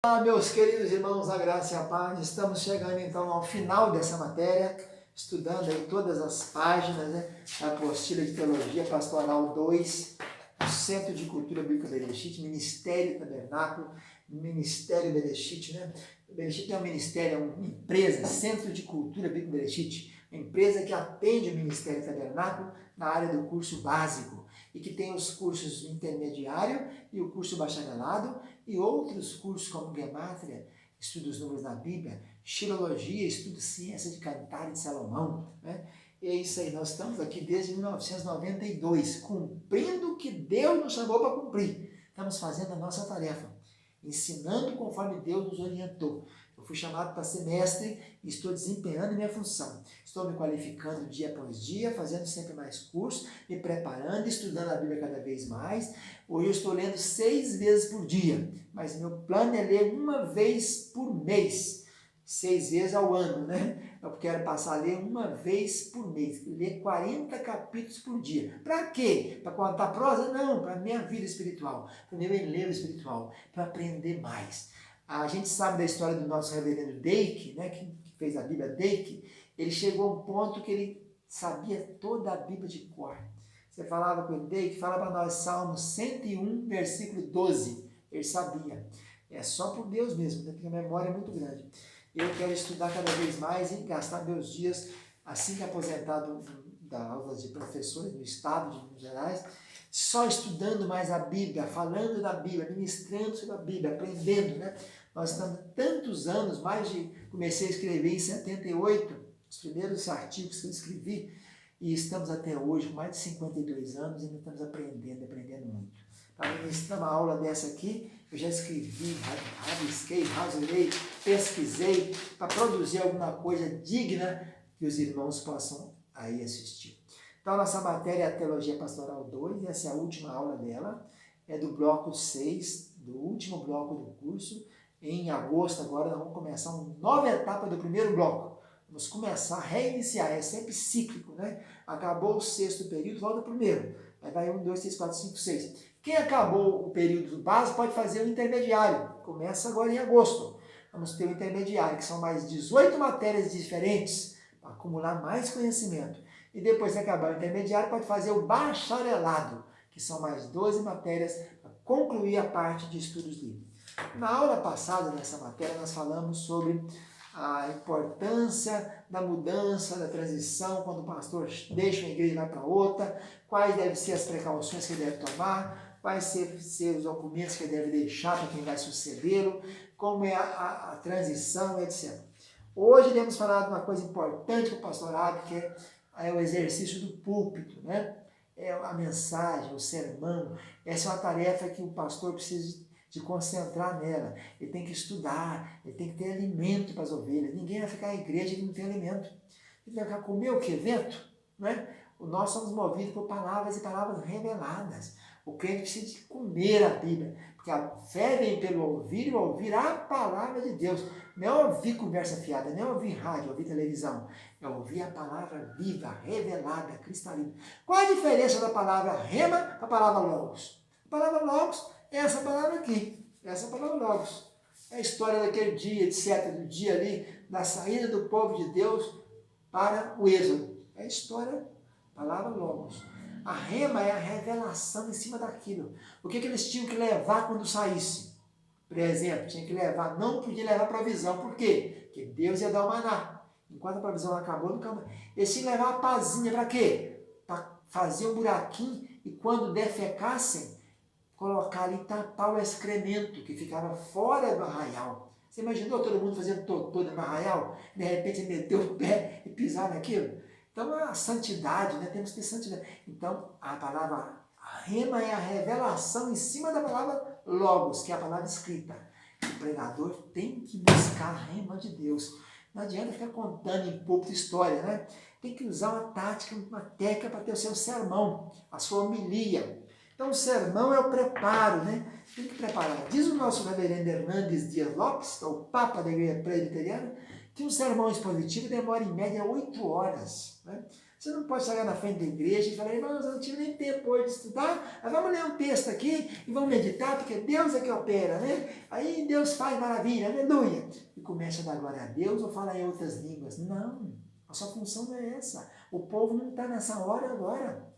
Olá, meus queridos irmãos, a graça e a paz. Estamos chegando então ao final dessa matéria, estudando aí todas as páginas, da apostila de teologia pastoral 2, do Centro de Cultura Bíblica Bereshit, Ministério Tabernáculo, Ministério Bereshit, O Bereshit é um ministério, é uma empresa, Centro de Cultura Bíblica Bereshit, uma empresa que atende o Ministério Tabernáculo na área do curso básico e que tem os cursos intermediário e o curso bacharelado e outros cursos como Gemátria, estudo dos números na Bíblia, Xilologia, estudo ciência de Cantar de Salomão, E é isso aí, nós estamos aqui desde 1992, cumprindo o que Deus nos chamou para cumprir. Estamos fazendo a nossa tarefa, ensinando conforme Deus nos orientou. Eu fui chamado para ser mestre e estou desempenhando minha função. Estou me qualificando dia após dia, fazendo sempre mais cursos, me preparando, estudando a Bíblia cada vez mais. Hoje eu estou lendo 6 vezes por dia, mas meu plano é ler uma vez por mês, 6 vezes ao ano, Eu quero passar a ler uma vez por mês, ler 40 capítulos por dia. Para quê? Para contar prosa? Não, para a minha vida espiritual, para o meu enlevo espiritual, para aprender mais. A gente sabe da história do nosso reverendo Dake, que fez a Bíblia Dake. Ele chegou a um ponto que ele sabia toda a Bíblia de cor. Você falava com ele, Dake, fala para nós Salmo 101, versículo 12. Ele sabia. É só por Deus mesmo, porque a memória é muito grande. Eu quero estudar cada vez mais e gastar meus dias, assim que aposentado da aula de professores no estado de Minas Gerais, só estudando mais a Bíblia, falando da Bíblia, ministrando sobre a Bíblia, aprendendo, Nós estamos tantos anos, comecei a escrever em 78, os primeiros artigos que eu escrevi, e estamos até hoje, com mais de 52 anos, e ainda estamos aprendendo muito. Para ministrar uma aula dessa aqui, eu já escrevi, rabisquei, rasurei, pesquisei, para produzir alguma coisa digna que os irmãos possam aí assistir. Então, nossa matéria é a Teologia Pastoral 2, essa é a última aula dela, é do bloco 6, do último bloco do curso. Em agosto, agora, nós vamos começar uma nova etapa do primeiro bloco. Vamos começar a reiniciar, é sempre cíclico, Acabou o 6º período, volta o primeiro. Aí vai 1, 2, 3, 4, 5, 6. Quem acabou o período básico pode fazer o intermediário. Começa agora em agosto. Vamos ter o intermediário, que são mais 18 matérias diferentes, para acumular mais conhecimento. E depois que acabar o intermediário, pode fazer o bacharelado, que são mais 12 matérias para concluir a parte de estudos livres. Na aula passada, nessa matéria, nós falamos sobre a importância da mudança, da transição, quando o pastor deixa uma igreja e vai para outra, quais devem ser as precauções que ele deve tomar, quais ser os documentos que ele deve deixar para quem vai sucedê-lo, como é a transição, etc. Hoje iremos falar de uma coisa importante para o pastorado, que é o exercício do púlpito, É a mensagem, o sermão. Essa é uma tarefa que o pastor precisa de concentrar nela. Ele tem que estudar, ele tem que ter alimento para as ovelhas. Ninguém vai ficar em igreja que não tem alimento. Ele vai ficar comer o que? Vento? Nós somos movidos por palavras e palavras reveladas. O crente precisa de comer a Bíblia, porque a fé vem pelo ouvir e ouvir a palavra de Deus. Não é ouvir conversa fiada, não é ouvir rádio, ouvir televisão. É ouvir a palavra viva, revelada, cristalina. Qual a diferença da palavra rema para a palavra logos? A palavra logos é essa palavra aqui, essa palavra logos. É a história daquele dia, etc., do dia ali, da saída do povo de Deus para o êxodo. É a história, palavra logos. A rema é a revelação em cima daquilo. O que eles tinham que levar quando saísse? Por exemplo, tinha que levar, não podia levar provisão. Por quê? Porque Deus ia dar o maná. Enquanto a provisão acabou, nunca mais. Eles tinham que levar a pazinha para quê? Para fazer um buraquinho e quando defecassem, colocar ali, tapar o excremento que ficava fora do arraial. Você imaginou todo mundo fazendo totô no arraial? De repente meteu o pé e pisar naquilo? Então a santidade, temos que ter santidade. Então a palavra rema é a revelação em cima da palavra logos, que é a palavra escrita. O pregador tem que buscar a rema de Deus. Não adianta ficar contando em púlpito história, Tem que usar uma tática, uma técnica para ter o seu sermão, a sua homilia. Então o sermão é o preparo, Tem que preparar. Diz o nosso reverendo Hernandes Dias Lopes, que é o Papa da Igreja Presbiteriana, que um sermão expositivo demora em média 8 horas. Você não pode chegar na frente da igreja e falar, irmãos, eu não tive nem tempo hoje de estudar, mas vamos ler um texto aqui e vamos meditar, porque Deus é que opera, né? Aí Deus faz maravilha, aleluia. E começa a dar glória a Deus ou falar em outras línguas. Não, a sua função não é essa. O povo não está nessa hora agora.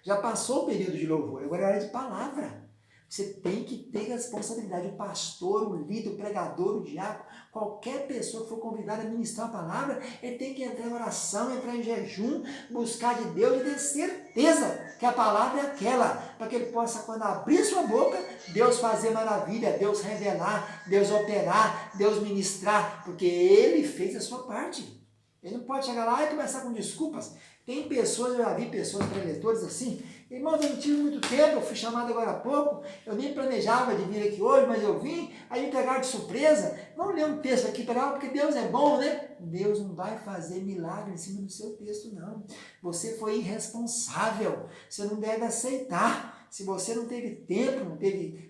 Já passou o período de louvor, agora é hora de palavra. Você tem que ter responsabilidade. O pastor, o líder, o pregador, o diácono, qualquer pessoa que for convidada a ministrar a palavra, ele tem que entrar em oração, entrar em jejum, buscar de Deus e ter certeza que a palavra é aquela, para que ele possa, quando abrir sua boca, Deus fazer maravilha, Deus revelar, Deus operar, Deus ministrar, porque ele fez a sua parte. Ele não pode chegar lá e começar com desculpas. Tem pessoas, eu já vi pessoas preletores assim, irmãos, eu não tive muito tempo, eu fui chamado agora há pouco, eu nem planejava de vir aqui hoje, mas eu vim, aí me pegaram de surpresa. Vamos ler um texto aqui para lá, porque Deus é bom, né? Deus não vai fazer milagre em cima do seu texto, não. Você foi irresponsável, você não deve aceitar. Se você não teve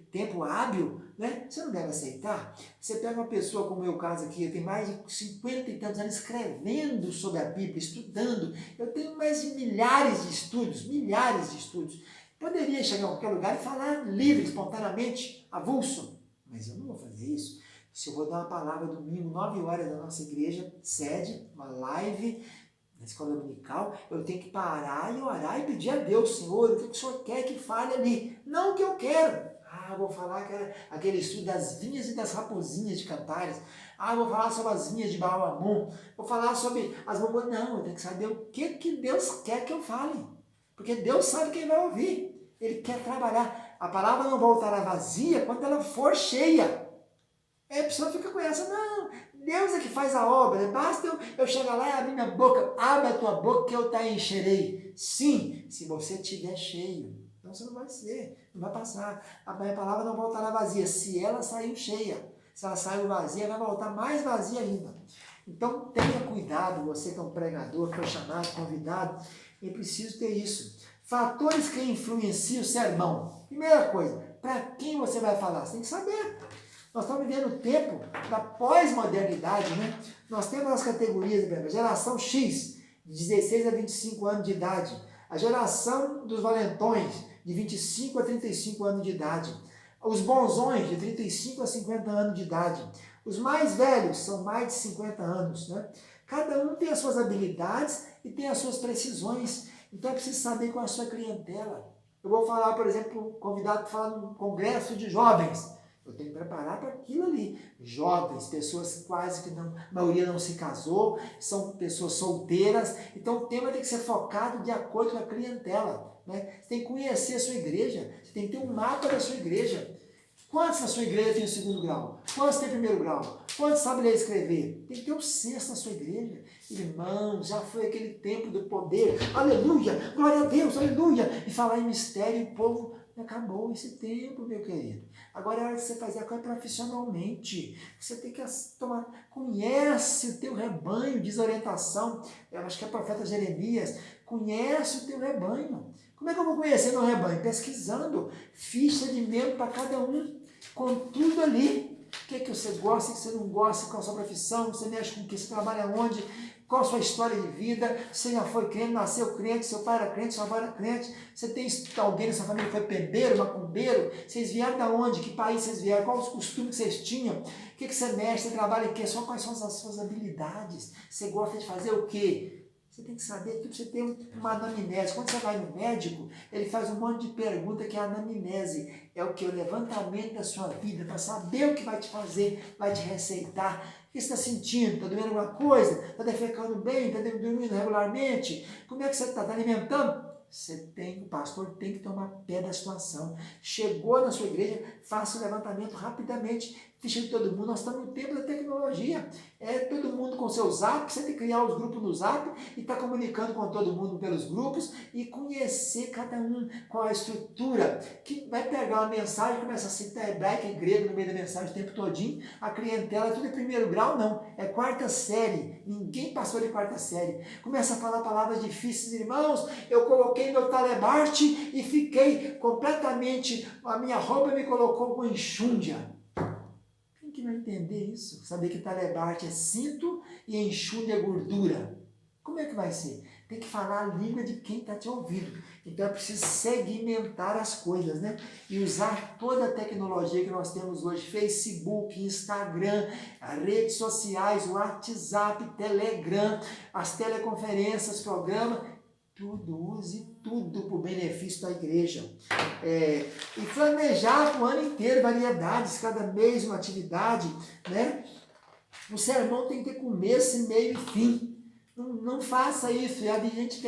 tempo hábil, né? Você não deve aceitar. Você pega uma pessoa como eu, caso aqui, eu tenho mais de 50 e tantos anos escrevendo sobre a Bíblia, estudando. Eu tenho mais de milhares de estudos. Poderia chegar a qualquer lugar e falar livre, espontaneamente, avulso. Mas eu não vou fazer isso. Se eu vou dar uma palavra domingo, 9 horas da nossa igreja, sede, uma live na escola dominical, eu tenho que parar e orar e pedir a Deus, Senhor, o que o Senhor quer que fale ali? Não o que eu quero. Vou falar aquele estudo das vinhas e das raposinhas de Cantares. Vou falar sobre as vinhas de Baal-Hamon. Vou falar sobre as bombas. Não, eu tenho que saber o que Deus quer que eu fale. Porque Deus sabe quem vai ouvir. Ele quer trabalhar. A palavra não voltará vazia quando ela for cheia. Aí a pessoa fica com essa, não, Deus é que faz a obra, basta eu chegar lá e abrir minha boca, abre a tua boca que eu te encherei. Sim, se você estiver cheio. Então você não vai ser, não vai passar. A minha palavra não voltará vazia, se ela saiu cheia. Se ela saiu vazia, vai voltar mais vazia ainda. Então tenha cuidado, você que é um pregador, foi chamado, convidado, é preciso ter isso. Fatores que influenciam o sermão. Primeira coisa, para quem você vai falar? Você tem que saber. Nós estamos vivendo o tempo da pós-modernidade, né? Nós temos as categorias, a geração X, de 16 a 25 anos de idade. A geração dos valentões, de 25 a 35 anos de idade. Os bonzões, de 35 a 50 anos de idade. Os mais velhos são mais de 50 anos, né? Cada um tem as suas habilidades e tem as suas precisões. Então é preciso saber qual é a sua clientela. Eu vou falar, por exemplo, convidado para falar num congresso de jovens. Eu tenho que preparar para aquilo ali. Jovens, pessoas quase que não, a maioria não se casou, são pessoas solteiras. Então o tema tem que ser focado de acordo com a clientela, né? Você tem que conhecer a sua igreja, você tem que ter um mapa da sua igreja. Quantos na sua igreja tem o 2º grau? Quantos tem o 1º grau? Quantos sabem ler e escrever? Tem que ter o 6º na sua igreja. Irmãos, já foi aquele tempo do poder. Aleluia, glória a Deus, aleluia. E falar em mistério, o povo acabou esse tempo, meu querido. Agora é hora de você fazer a coisa profissionalmente. Você tem que conhece o teu rebanho, diz a orientação. Eu acho que é o profeta Jeremias. Conhece o teu rebanho. Como é que eu vou conhecer meu rebanho? Pesquisando. Ficha de membro para cada um. Com tudo ali. O que é que você gosta, o que você não gosta, qual a sua profissão, você mexe com o que, você trabalha onde, qual a sua história de vida, você já foi crente, nasceu crente, seu pai era crente, sua avó era crente, você tem alguém na sua família que foi pedreiro, macumbeiro, vocês vieram de onde, que país vocês vieram, quais os costumes que vocês tinham, o que você mexe, você trabalha em quê, só quais são as suas habilidades, você gosta de fazer o quê? Você tem que saber tudo, você tem uma anamnese. Quando você vai no médico, ele faz um monte de pergunta que é a anamnese. É o que? O levantamento da sua vida, para saber o que vai te fazer, vai te receitar. O que você está sentindo? Está doendo alguma coisa? Está defecando bem? Está dormindo regularmente? Como é que você está? Está alimentando? O pastor tem que tomar pé da situação. Chegou na sua igreja, faça o levantamento rapidamente, ficha de todo mundo. Nós estamos no tempo da tecnologia. É todo mundo com seu zap, você tem que criar os grupos no zap e estar comunicando com todo mundo pelos grupos e conhecer cada um, qual a estrutura, que vai pegar uma mensagem, começa a citar hebraico e grego no meio da mensagem o tempo todinho. A clientela, tudo é 1º grau, não, é 4ª série. Ninguém passou de 4ª série. Começa a falar palavras difíceis, irmãos. Eu coloquei meu talebarte e fiquei completamente, a minha roupa me colocou com enxúndia. Quem que vai entender isso? Saber que talebarte é cinto e enxúndia é gordura. Como é que vai ser? Tem que falar a língua de quem está te ouvindo. Então é preciso segmentar as coisas, né? E usar toda a tecnologia que nós temos hoje, Facebook, Instagram, redes sociais, WhatsApp, Telegram, as teleconferências, programa, tudo, use tudo para o benefício da igreja. E planejar o ano inteiro, variedades, cada mês uma atividade, né? O sermão tem que ter começo, meio e fim. Não faça isso. Já vi gente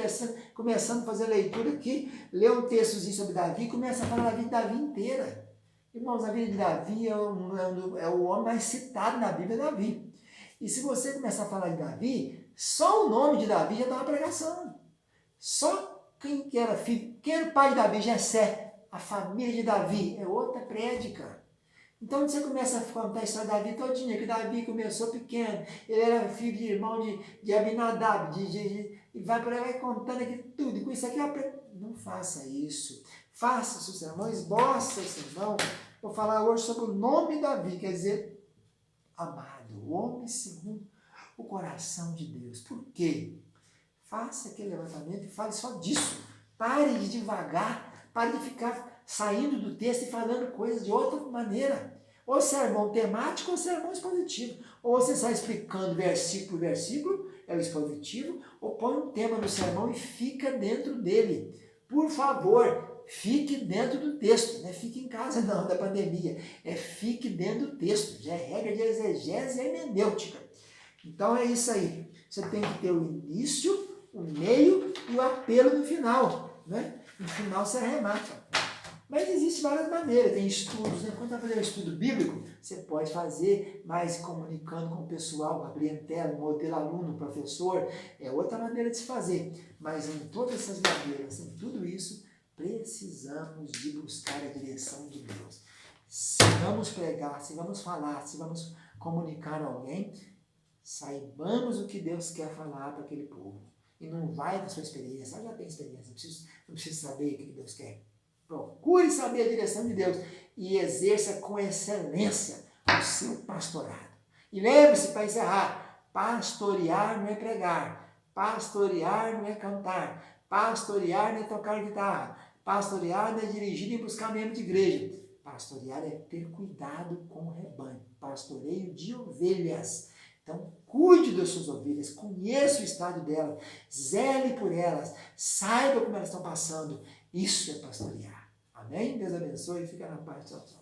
começando a fazer leitura aqui, lê um textozinho sobre Davi e começa a falar da vida de Davi inteira. Irmãos, a vida de Davi é o homem mais citado na Bíblia, Davi. E se você começar a falar de Davi, só o nome de Davi já dá uma pregação. Só quem era filho, quem era o pai de Davi, Jessé, a família de Davi, é outra prédica. Então você começa a contar a história de Davi todinha, que Davi começou pequeno, ele era filho de irmão de Abinadab, e vai por aí, vai contando aqui tudo, e com isso aqui eu aprendo. Não faça isso. Faça o seu sermão, esboça o sermão. Vou falar hoje sobre o nome de Davi, quer dizer, amado, o homem segundo o coração de Deus. Por quê? Faça aquele levantamento e fale só disso. Pare de devagar, pare de ficar saindo do texto e falando coisas de outra maneira. Ou sermão temático ou sermão expositivo. Ou você sai explicando versículo por versículo, é o expositivo, ou põe um tema no sermão e fica dentro dele. Por favor, fique dentro do texto. Não é fique em casa não, da pandemia. Fique dentro do texto. Já é regra de exegese e hermenêutica. Então é isso aí. Você tem que ter o início, o meio e o apelo no final. Né? No final você arremata. Mas existem várias maneiras, tem estudos, né? Quando você vai fazer um estudo bíblico, você pode fazer mais comunicando com o pessoal, abrindo tela, modelo aluno, professor, é outra maneira de se fazer. Mas em todas essas maneiras, em tudo isso, precisamos de buscar a direção de Deus. Se vamos pregar, se vamos falar, se vamos comunicar a alguém, saibamos o que Deus quer falar para aquele povo. E não vai na sua experiência, eu já tenho experiência, não preciso saber o que Deus quer. Procure saber a direção de Deus e exerça com excelência o seu pastorado. E lembre-se, para encerrar, pastorear não é pregar, pastorear não é cantar, pastorear não é tocar guitarra, pastorear não é dirigir nem buscar membro de igreja. Pastorear é ter cuidado com o rebanho, pastoreio de ovelhas. Então, cuide das suas ovelhas, conheça o estado delas, zele por elas, saiba como elas estão passando. Isso é pastorear. Amém? Deus abençoe e fica na paz. Tchau, tchau.